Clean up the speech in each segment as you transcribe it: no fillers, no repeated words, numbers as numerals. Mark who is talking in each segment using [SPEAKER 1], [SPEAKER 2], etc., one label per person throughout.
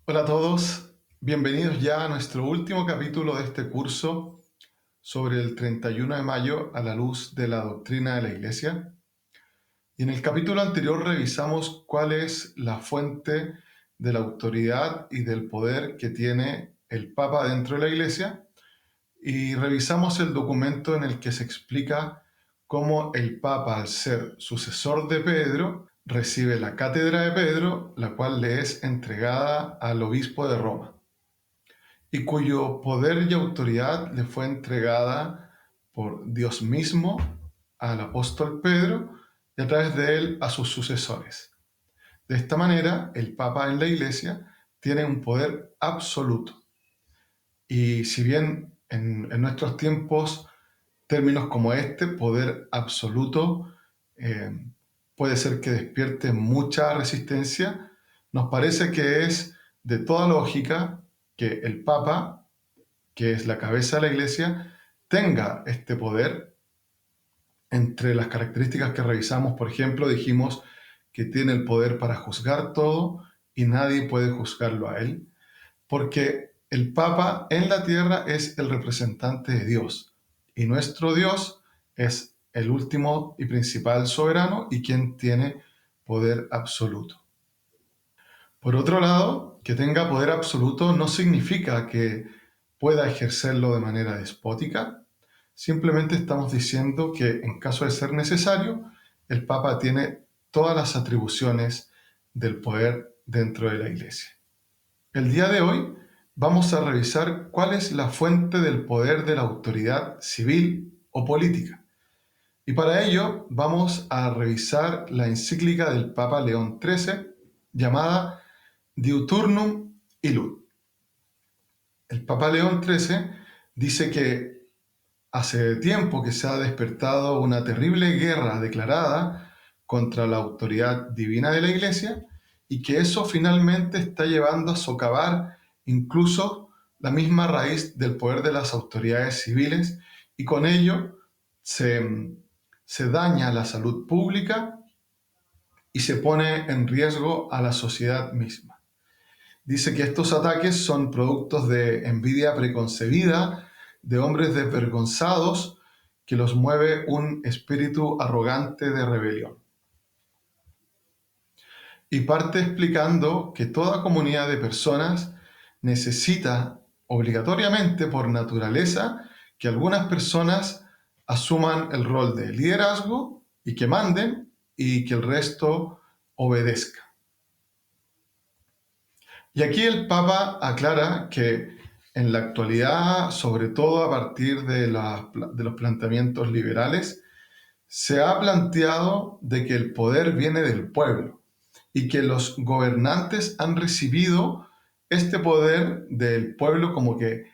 [SPEAKER 1] Hola a todos, bienvenidos ya a nuestro último capítulo de este curso sobre el 31 de mayo a la luz de la doctrina de la Iglesia. Y en el capítulo anterior revisamos cuál es la fuente de la autoridad y del poder que tiene el Papa dentro de la Iglesia y revisamos el documento en el que se explica cómo el Papa, al ser sucesor de Pedro, recibe la cátedra de Pedro, la cual le es entregada al obispo de Roma y cuyo poder y autoridad le fue entregada por Dios mismo al apóstol Pedro y a través de él a sus sucesores. De esta manera, el Papa en la Iglesia tiene un poder absoluto. Y si bien en nuestros tiempos términos como este, poder absoluto, eh, puede ser que despierte mucha resistencia, nos parece que es de toda lógica que el Papa, que es la cabeza de la Iglesia, tenga este poder. Entre las características que revisamos, por ejemplo, dijimos que tiene el poder para juzgar todo y nadie puede juzgarlo a él, porque el Papa en la tierra es el representante de Dios y nuestro Dios es el último y principal soberano y quien tiene poder absoluto. Por otro lado, que tenga poder absoluto no significa que pueda ejercerlo de manera despótica. Simplemente estamos diciendo que en caso de ser necesario, el Papa tiene todas las atribuciones del poder dentro de la Iglesia. El día de hoy vamos a revisar cuál es la fuente del poder de la autoridad civil o política. Y para ello vamos a revisar la encíclica del Papa León XIII llamada Diuturnum Illud. El Papa León XIII dice que hace tiempo que se ha despertado una terrible guerra declarada contra la autoridad divina de la Iglesia y que eso finalmente está llevando a socavar incluso la misma raíz del poder de las autoridades civiles y con ello se daña la salud pública y se pone en riesgo a la sociedad misma. Dice que estos ataques son productos de envidia preconcebida, de hombres desvergonzados, que los mueve un espíritu arrogante de rebelión. Y parte explicando que toda comunidad de personas necesita obligatoriamente por naturaleza que algunas personas asuman el rol de liderazgo y que manden y que el resto obedezca. Y aquí el Papa aclara que en la actualidad, sobre todo a partir de los planteamientos liberales, se ha planteado de que el poder viene del pueblo y que los gobernantes han recibido este poder del pueblo como que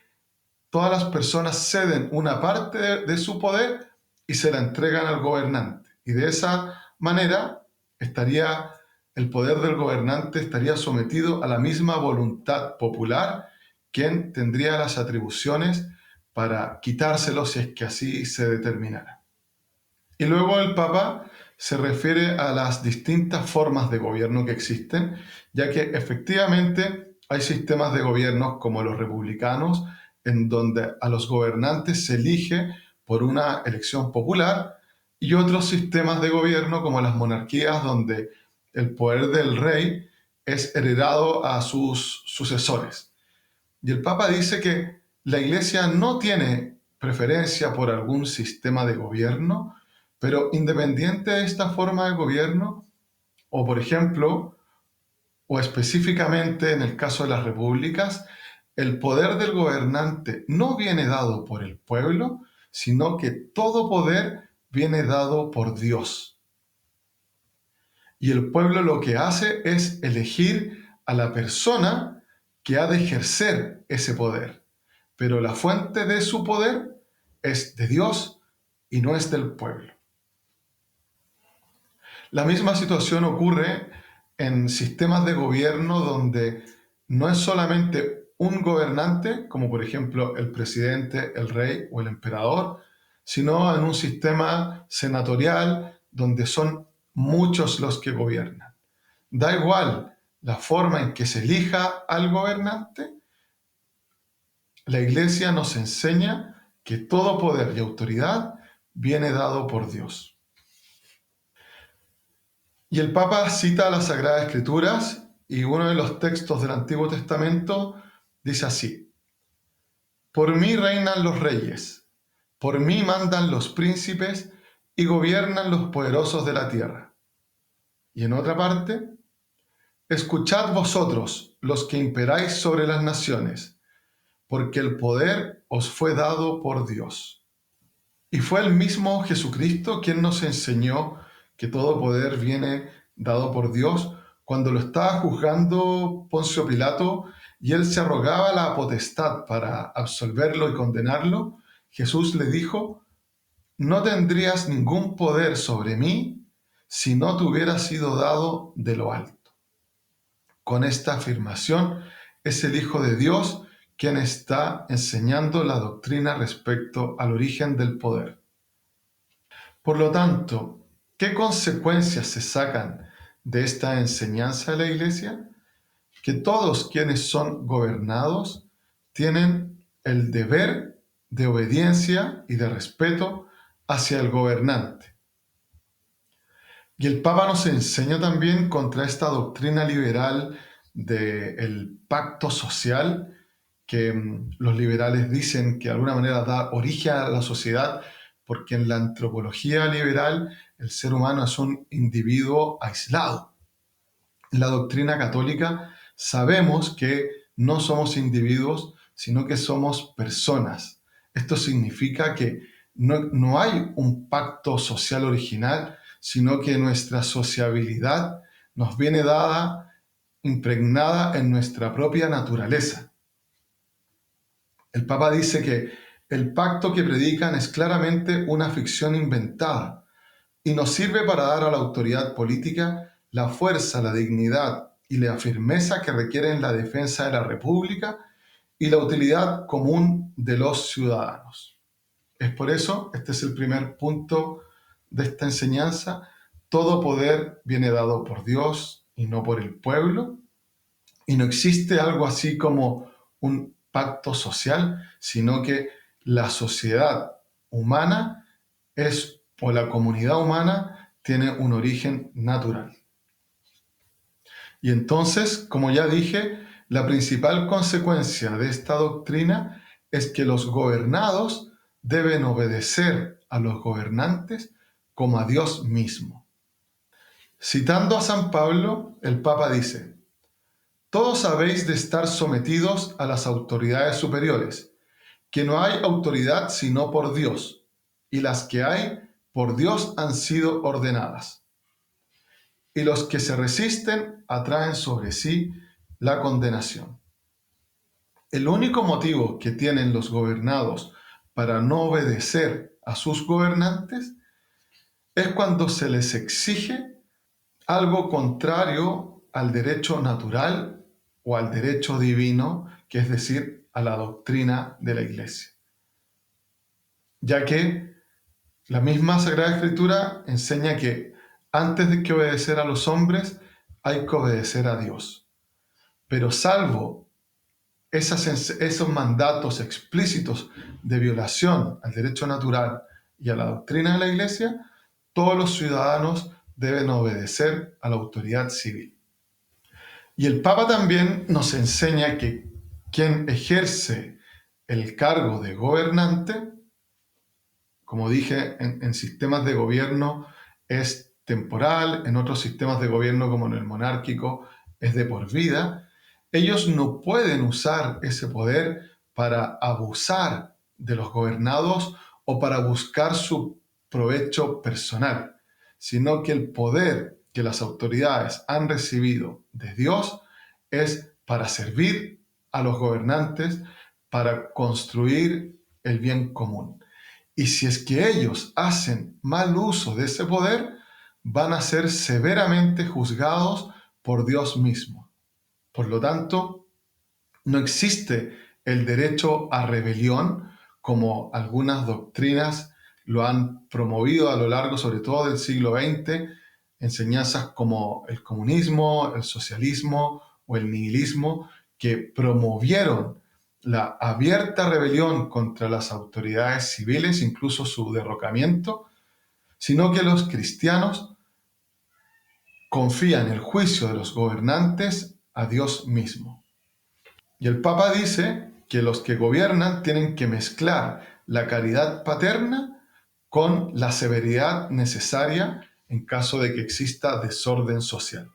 [SPEAKER 1] todas las personas ceden una parte de su poder y se la entregan al gobernante. Y de esa manera estaría el poder del gobernante estaría sometido a la misma voluntad popular, quien tendría las atribuciones para quitárselo si es que así se determinara. Y luego el Papa se refiere a las distintas formas de gobierno que existen, ya que efectivamente hay sistemas de gobierno como los republicanos, en donde a los gobernantes se elige por una elección popular, y otros sistemas de gobierno como las monarquías, donde el poder del rey es heredado a sus sucesores. Y el Papa dice que la Iglesia no tiene preferencia por algún sistema de gobierno, pero independiente de esta forma de gobierno, o por ejemplo, o específicamente en el caso de las repúblicas, el poder del gobernante no viene dado por el pueblo, sino que todo poder viene dado por Dios. Y el pueblo lo que hace es elegir a la persona que ha de ejercer ese poder. Pero la fuente de su poder es de Dios y no es del pueblo. La misma situación ocurre en sistemas de gobierno donde no es solamente un gobernante, como por ejemplo el presidente, el rey o el emperador, sino en un sistema senatorial donde son muchos los que gobiernan. Da igual la forma en que se elija al gobernante, la Iglesia nos enseña que todo poder y autoridad viene dado por Dios. Y el Papa cita las Sagradas Escrituras y uno de los textos del Antiguo Testamento dice así: por mí reinan los reyes, por mí mandan los príncipes y gobiernan los poderosos de la tierra. Y en otra parte: escuchad vosotros, los que imperáis sobre las naciones, porque el poder os fue dado por Dios. Y fue el mismo Jesucristo quien nos enseñó que todo poder viene dado por Dios cuando lo estaba juzgando Poncio Pilato y él se arrogaba la potestad para absolverlo y condenarlo. Jesús le dijo: no tendrías ningún poder sobre mí si no te hubiera sido dado de lo alto. Con esta afirmación es el Hijo de Dios quien está enseñando la doctrina respecto al origen del poder. Por lo tanto, ¿qué consecuencias se sacan de esta enseñanza de la Iglesia? Que todos quienes son gobernados tienen el deber de obediencia y de respeto hacia el gobernante. Y el Papa nos enseña también contra esta doctrina liberal del pacto social, que los liberales dicen que de alguna manera da origen a la sociedad, porque en la antropología liberal el ser humano es un individuo aislado. En la doctrina católica sabemos que no somos individuos, sino que somos personas. Esto significa que no hay un pacto social original, sino que nuestra sociabilidad nos viene dada, impregnada en nuestra propia naturaleza. El Papa dice que el pacto que predican es claramente una ficción inventada y nos sirve para dar a la autoridad política la fuerza, la dignidad y la firmeza que requieren la defensa de la República y la utilidad común de los ciudadanos. Es por eso, este es el primer punto de esta enseñanza: todo poder viene dado por Dios y no por el pueblo, y no existe algo así como un pacto social, sino que la sociedad humana o la comunidad humana tiene un origen natural. Y entonces, como ya dije, la principal consecuencia de esta doctrina es que los gobernados deben obedecer a los gobernantes como a Dios mismo. Citando a San Pablo, el Papa dice: todos habéis de estar sometidos a las autoridades superiores, que no hay autoridad sino por Dios, y las que hay por Dios han sido ordenadas. Y los que se resisten atraen sobre sí la condenación. El único motivo que tienen los gobernados para no obedecer a sus gobernantes es cuando se les exige algo contrario al derecho natural o al derecho divino, que es decir, a la doctrina de la Iglesia. Ya que la misma Sagrada Escritura enseña que antes de que obedecer a los hombres, hay que obedecer a Dios. Pero salvo esos mandatos explícitos de violación al derecho natural y a la doctrina de la Iglesia, todos los ciudadanos deben obedecer a la autoridad civil. Y el Papa también nos enseña que quien ejerce el cargo de gobernante, como dije, en sistemas de gobierno es temporal, en otros sistemas de gobierno como en el monárquico es de por vida, ellos no pueden usar ese poder para abusar de los gobernados o para buscar su provecho personal, sino que el poder que las autoridades han recibido de Dios es para servir a los gobernantes, para construir el bien común. Y si es que ellos hacen mal uso de ese poder, van a ser severamente juzgados por Dios mismo. Por lo tanto, no existe el derecho a rebelión, como algunas doctrinas lo han promovido a lo largo, sobre todo del siglo XX, enseñanzas como el comunismo, el socialismo o el nihilismo, que promovieron la abierta rebelión contra las autoridades civiles, incluso su derrocamiento, sino que los cristianos confían el juicio de los gobernantes a Dios mismo. Y el Papa dice que los que gobiernan tienen que mezclar la caridad paterna con la severidad necesaria en caso de que exista desorden social.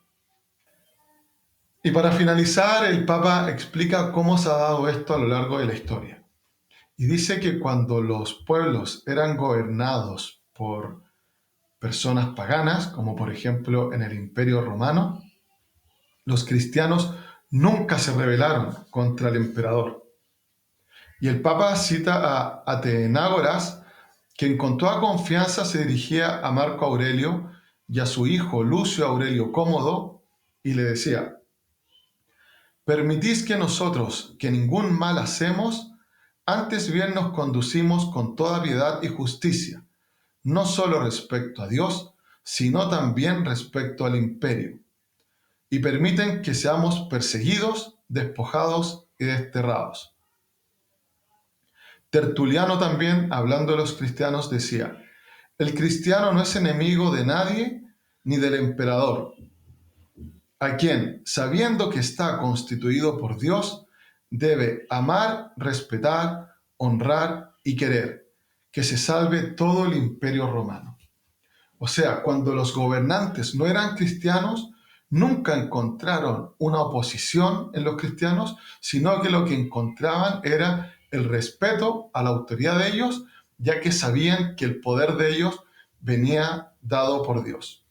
[SPEAKER 1] Y para finalizar, el Papa explica cómo se ha dado esto a lo largo de la historia. Y dice que cuando los pueblos eran gobernados por personas paganas, como por ejemplo en el Imperio Romano, los cristianos nunca se rebelaron contra el emperador. Y el Papa cita a Atenágoras, quien con toda confianza se dirigía a Marco Aurelio y a su hijo Lucio Aurelio Cómodo y le decía: permitís que nosotros, que ningún mal hacemos, antes bien nos conducimos con toda piedad y justicia, no solo respecto a Dios, sino también respecto al imperio, y permiten que seamos perseguidos, despojados y desterrados. Tertuliano también, hablando de los cristianos, decía: el cristiano no es enemigo de nadie ni del emperador, a quien, sabiendo que está constituido por Dios, debe amar, respetar, honrar y querer, que se salve todo el imperio romano. O sea, cuando los gobernantes no eran cristianos, nunca encontraron una oposición en los cristianos, sino que lo que encontraban era el respeto a la autoridad de ellos, ya que sabían que el poder de ellos venía dado por Dios.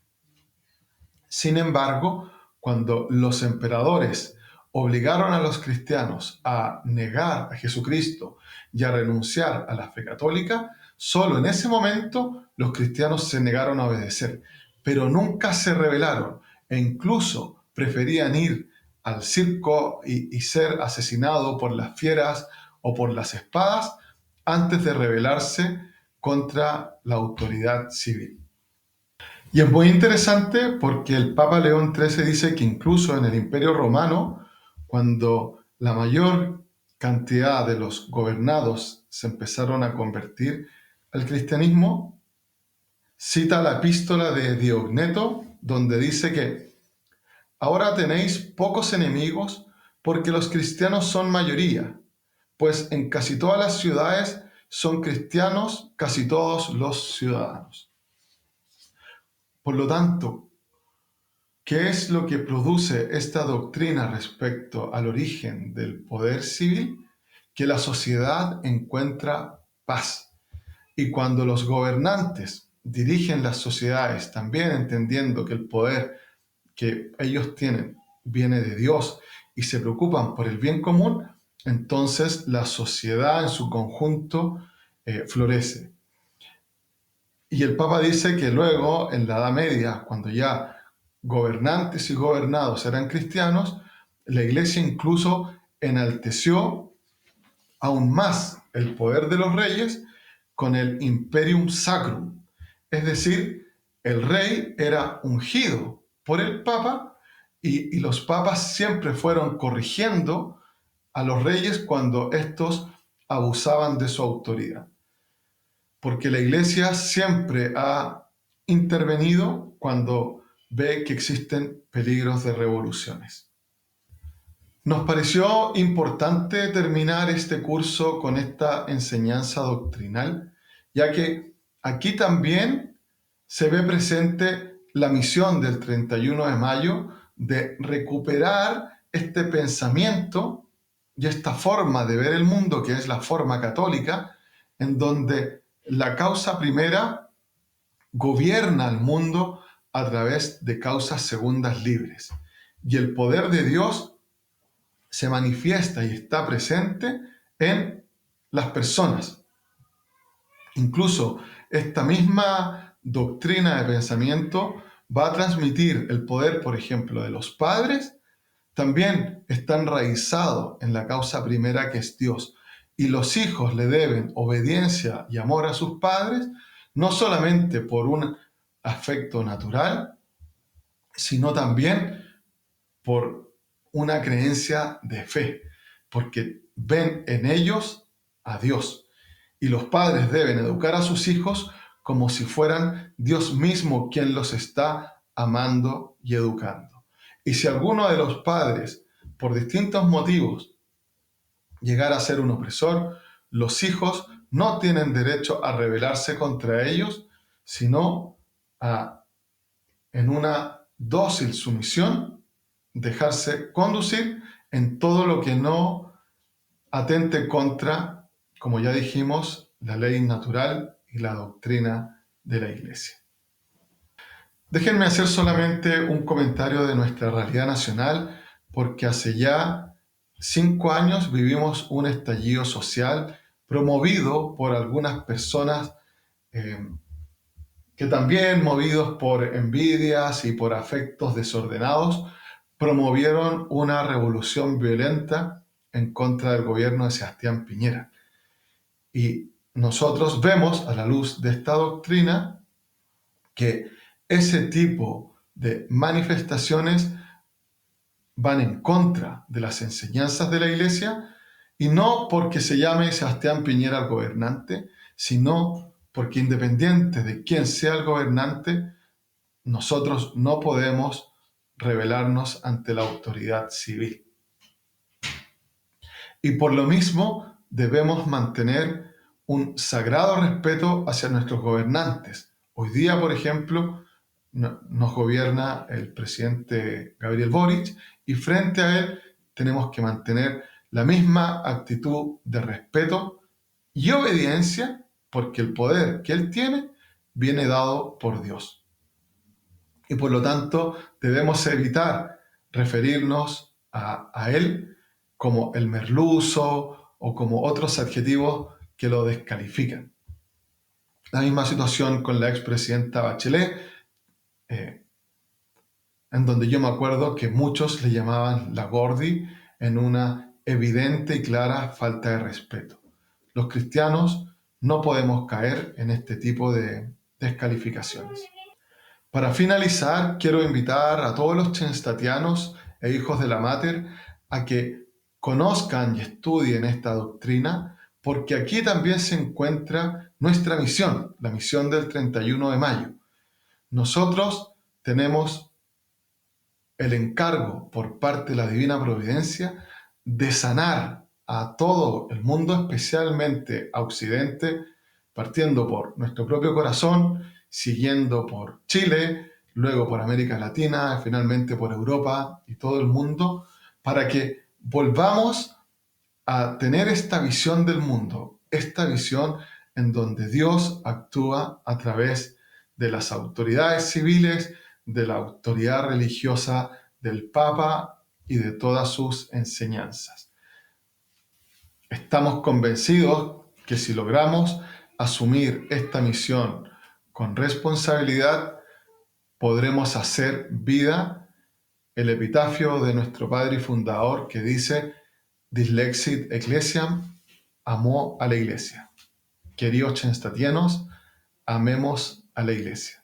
[SPEAKER 1] Sin embargo, cuando los emperadores obligaron a los cristianos a negar a Jesucristo y a renunciar a la fe católica, solo en ese momento los cristianos se negaron a obedecer, pero nunca se rebelaron e incluso preferían ir al circo y ser asesinados por las fieras o por las espadas antes de rebelarse contra la autoridad civil. Y es muy interesante porque el Papa León XIII dice que incluso en el Imperio Romano, cuando la mayor cantidad de los gobernados se empezaron a convertir al cristianismo, cita la epístola de Diogneto, donde dice que ahora tenéis pocos enemigos porque los cristianos son mayoría, pues en casi todas las ciudades son cristianos casi todos los ciudadanos. Por lo tanto, ¿qué es lo que produce esta doctrina respecto al origen del poder civil? Que la sociedad encuentra paz. Y cuando los gobernantes dirigen las sociedades, también entendiendo que el poder que ellos tienen viene de Dios y se preocupan por el bien común, entonces la sociedad en su conjunto florece. Y el Papa dice que luego, en la Edad Media, cuando ya gobernantes y gobernados eran cristianos, la Iglesia incluso enalteció aún más el poder de los reyes con el Imperium Sacrum. Es decir, el rey era ungido por el Papa y los papas siempre fueron corrigiendo a los reyes cuando estos abusaban de su autoridad. Porque la Iglesia siempre ha intervenido cuando ve que existen peligros de revoluciones. Nos pareció importante terminar este curso con esta enseñanza doctrinal, ya que aquí también se ve presente la misión del 31 de mayo de recuperar este pensamiento y esta forma de ver el mundo, que es la forma católica, en donde la causa primera gobierna al mundo a través de causas segundas libres. Y el poder de Dios se manifiesta y está presente en las personas. Incluso esta misma doctrina de pensamiento va a transmitir el poder, por ejemplo, de los padres, también está enraizado en la causa primera que es Dios. Y los hijos le deben obediencia y amor a sus padres, no solamente por un afecto natural, sino también por una creencia de fe, porque ven en ellos a Dios. Y los padres deben educar a sus hijos como si fueran Dios mismo quien los está amando y educando. Y si alguno de los padres, por distintos motivos, llegara a ser un opresor, los hijos no tienen derecho a rebelarse contra ellos, sino a, en una dócil sumisión, dejarse conducir en todo lo que no atente contra, como ya dijimos, la ley natural y la doctrina de la Iglesia. Déjenme hacer solamente un comentario de nuestra realidad nacional, porque hace ya 5 años vivimos un estallido social promovido por algunas personas que también, movidos por envidias y por afectos desordenados, promovieron una revolución violenta en contra del gobierno de Sebastián Piñera. Y nosotros vemos, a la luz de esta doctrina, que ese tipo de manifestaciones van en contra de las enseñanzas de la Iglesia, y no porque se llame Sebastián Piñera el gobernante, sino porque independiente de quién sea el gobernante, nosotros no podemos rebelarnos ante la autoridad civil. Y por lo mismo debemos mantener un sagrado respeto hacia nuestros gobernantes. Hoy día, por ejemplo, nos gobierna el presidente Gabriel Boric, y frente a él tenemos que mantener la misma actitud de respeto y obediencia, porque el poder que él tiene viene dado por Dios. Y por lo tanto debemos evitar referirnos a él como el merluzo o como otros adjetivos que lo descalifican. La misma situación con la expresidenta Bachelet, en donde yo me acuerdo que muchos le llamaban la Gordi en una evidente y clara falta de respeto. Los cristianos no podemos caer en este tipo de descalificaciones. Para finalizar, quiero invitar a todos los chenstatianos e hijos de la Mater a que conozcan y estudien esta doctrina, porque aquí también se encuentra nuestra misión, la misión del 31 de mayo. Nosotros tenemos el encargo por parte de la Divina Providencia de sanar a todo el mundo, especialmente a Occidente, partiendo por nuestro propio corazón, siguiendo por Chile, luego por América Latina, finalmente por Europa y todo el mundo, para que volvamos a tener esta visión del mundo, esta visión en donde Dios actúa a través de las autoridades civiles, de la autoridad religiosa del Papa y de todas sus enseñanzas. Estamos convencidos que si logramos asumir esta misión con responsabilidad, podremos hacer vida el epitafio de nuestro padre y fundador que dice: Dislexit Ecclesiam, amó a la Iglesia. Queridos chenstatianos, amemos a la Iglesia.